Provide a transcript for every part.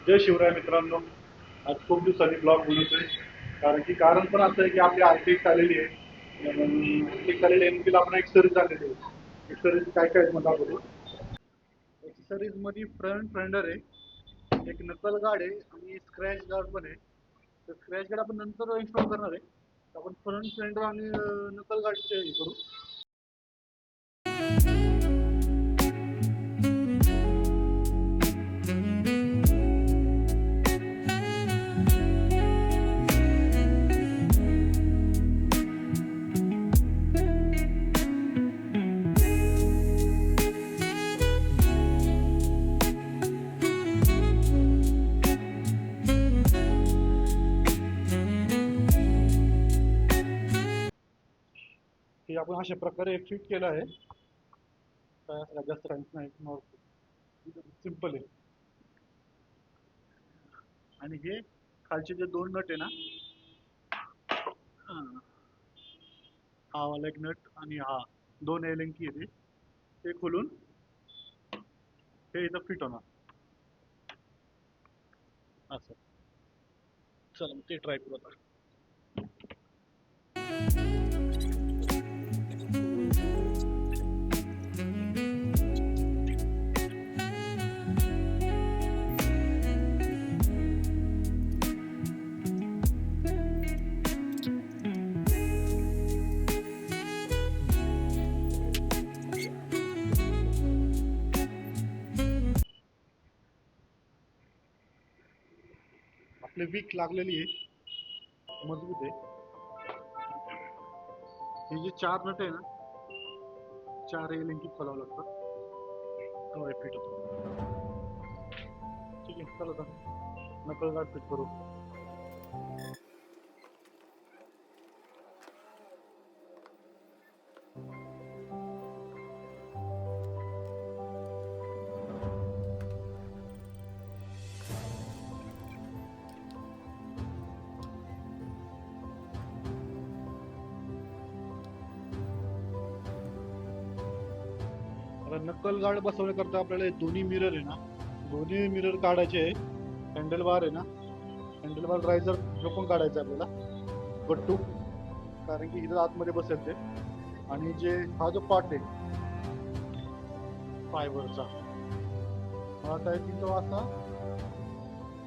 जय शिवराय मित्रांनो. आज खूप दिवसांनी ब्लॉग बनवतोय. कारण पण असं आहे की आपली आर्टिस्ट आलेली आहे. आर्टिस्ट आलेली आहे तिला आपण एक्सरीज आलेली आहे. एक्सरीज काय काय मला बघू. एक्सरीज मध्ये फ्रंट फेंडर आहे, एक नकल गार्ड आहे आणि स्क्रॅच गार्ड पण आहे. तर स्क्रॅच गार्ड आपण नंतर इन्स्टॉल करणार आहे. तर आपण फ्रंट फेंडर आणि नकल गार्डचे हे करू. हे आपण अशा प्रकारे फिट केलं आहे. काय असं जास्त काही नाही, सिम्पल आहे. आणि हे खालचे जे दोन नट आहे ना, हा वाला एक नट आणि हा दोन एलंकी आहे ते खोलून हे इथं फिट होणार असं. चला मग ते ट्राय करू आता. आपली वीक लागलेली आहे, मजबूत आहे. हे जे चार नट आहे ना, चार एलंकी खोलावं लागतात तेव्हा हे फिट होतं. ठीक आहे, चला आता नकल गार्ड फिट करू. आता नक्कल गार्ड बसवण्याकरता आपल्याला हे दोन्ही मिरर आहे ना, दोन्ही मिरर काढायचे आहे. हँडल बार आहे ना, हँडल बार रायझर जो पण काढायचा आहे आपल्याला गट्टू, कारण की इथं आतमध्ये बसेल ते. आणि जे हा जो पार्ट आहे फायबरचा, मला वाटतं की तो असा,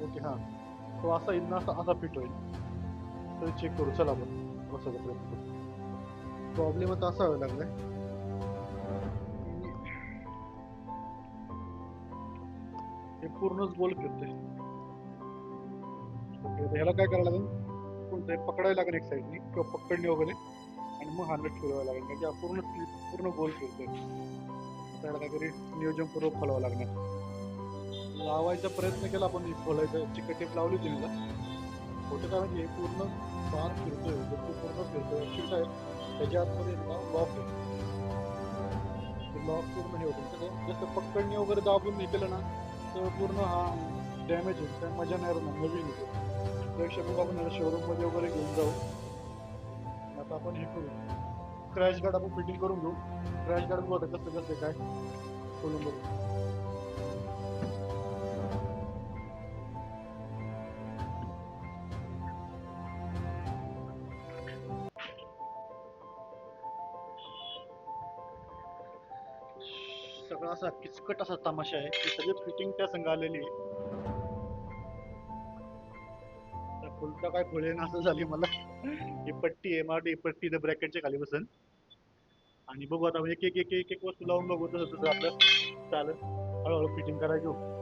ओके हां, तो असा इथं असा असा फिट होईल. तर चेक करू, चला आपण बसायचा प्रयत्न करू. प्रॉब्लेम आता असा व्हायला लागलाय, हे पूर्णच गोल फिरते. ह्याला काय करायला लागेल, कोणतं पकडायला लागेल एक साईडनी किंवा पकडणे वगैरे, आणि मग हा नट फिरवायला लागेल. म्हणजे हा पूर्ण गोल फिरतोय. त्याला काहीतरी नियोजनपूर्वक खोलावं लागणार. लावायचा प्रयत्न केला आपण, खोलायचं चिकट टेप लावली होती मला. होतं काय म्हणजे हे पूर्ण बार फिरतोय, पूर्ण फिरतोय. ऍक्च्युली काय त्याच्या आतमध्ये लॉक आहे, लॉक पूर्ण हे होतं. जसं पकडणी वगैरे दाबून हे केलं ना, तर पूर्ण हा डॅमेज होईल, काय मजा नाही राहणार. नवीन होतो त्यापेक्षा मग आपण याला शोरूम मध्ये वगैरे घेऊन जाऊ. आता आपण हे करू, क्रॅश गार्ड आपण फिटिंग करून घेऊ. क्रॅश गार्ड बघू आता कसं कसं काय खोलून बघू. सगळा असा किचकट असा तमाशा आहे, की सगळी फिटिंग त्या संघ आलेली आहे. खुलता काय खुलेना असं झाली मला. ही पट्टी आहे, मला ही पट्टी त्या ब्रॅकेटच्या खाली बसेल. आणि बघू आता एक एक एक एक एक वस्तू लावून बघू, तसं तसं आपलं चालेल. हळूहळू फिटिंग करायला घेऊ.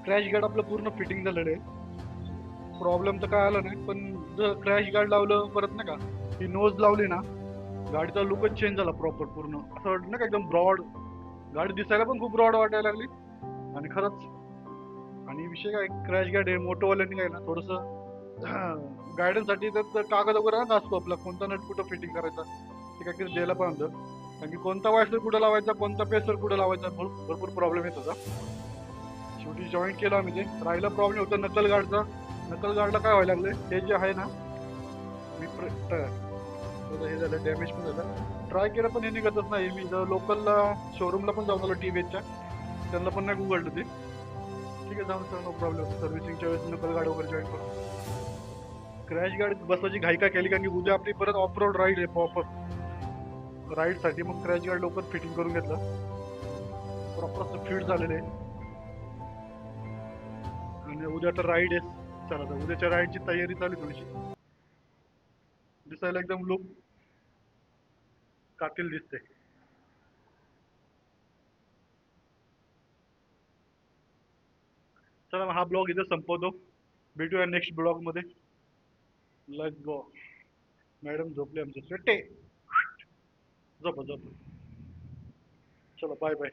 क्रॅश गार्ड आपलं पूर्ण फिटिंग झालेलं आहे. प्रॉब्लेम तर काय आला नाही, पण जर क्रॅश गार्ड लावलं परत नाही का, ही नोज लावली ना, गाडीचा लुकच चेंज झाला प्रॉपर. पूर्ण असं वाटतं ना का एकदम ब्रॉड गाडी दिसायला पण खूप रॉड वाटायला लागली आणि खरंच. आणि विषय काय, क्रॅश गाडी आहे, मोटोवाल्यांनी काय ना थोडस गायडन्स साठी तर कागद वगैरे ना असतो आपला, कोणता नट कुठं फिटिंग करायचा ते काय काही द्यायला पण होतं. कारण की कोणता वायसर कुठं लावायचा, कोणता पेसर कुठं लावायचा, भरपूर प्रॉब्लेम येत होता. शेवटी जॉईन केलं आम्ही ते. राहिला प्रॉब्लेम होता नकल गार्डचा. नकल गार्डला काय व्हायला लागलं, हे जे आहे ना, मी हे झालं, डॅमेज पण झालं. ट्राय केलं पण हे निघतच नाही. मी लोकलला शोरूमला पण जाऊन आलो टीव्हीच्या, त्यांना पण नाही उघडलं ते. ठीक आहे, जाऊन सर, नो प्रॉब्लेम. सर्व्हिसिंगच्या वेळेस नकल गाडी वगैरे जॉईन करू. क्रॅश गाडी बसवायची घाई का केली, कारण की उद्या आपली परत ऑफ रोड राईड आहे प्रॉपर राईडसाठी. मग क्रॅश गार्ड लवकर फिटिंग करून घेतलं, प्रॉपर असं फिट झालेलं आहे. आणि उद्या तर राईड आहे. चला तर उद्याच्या राईडची तयारी चालू आहे थोडीशी. दिसायला एकदम लुक कातील दिसते. चला मग हा ब्लॉग इथे संपवतो. भेटूया नेक्स्ट ब्लॉग मध्ये. Let's go. मॅडम झोपले आमचे, सुट्टे. झोपा झोपा. चलो बाय बाय.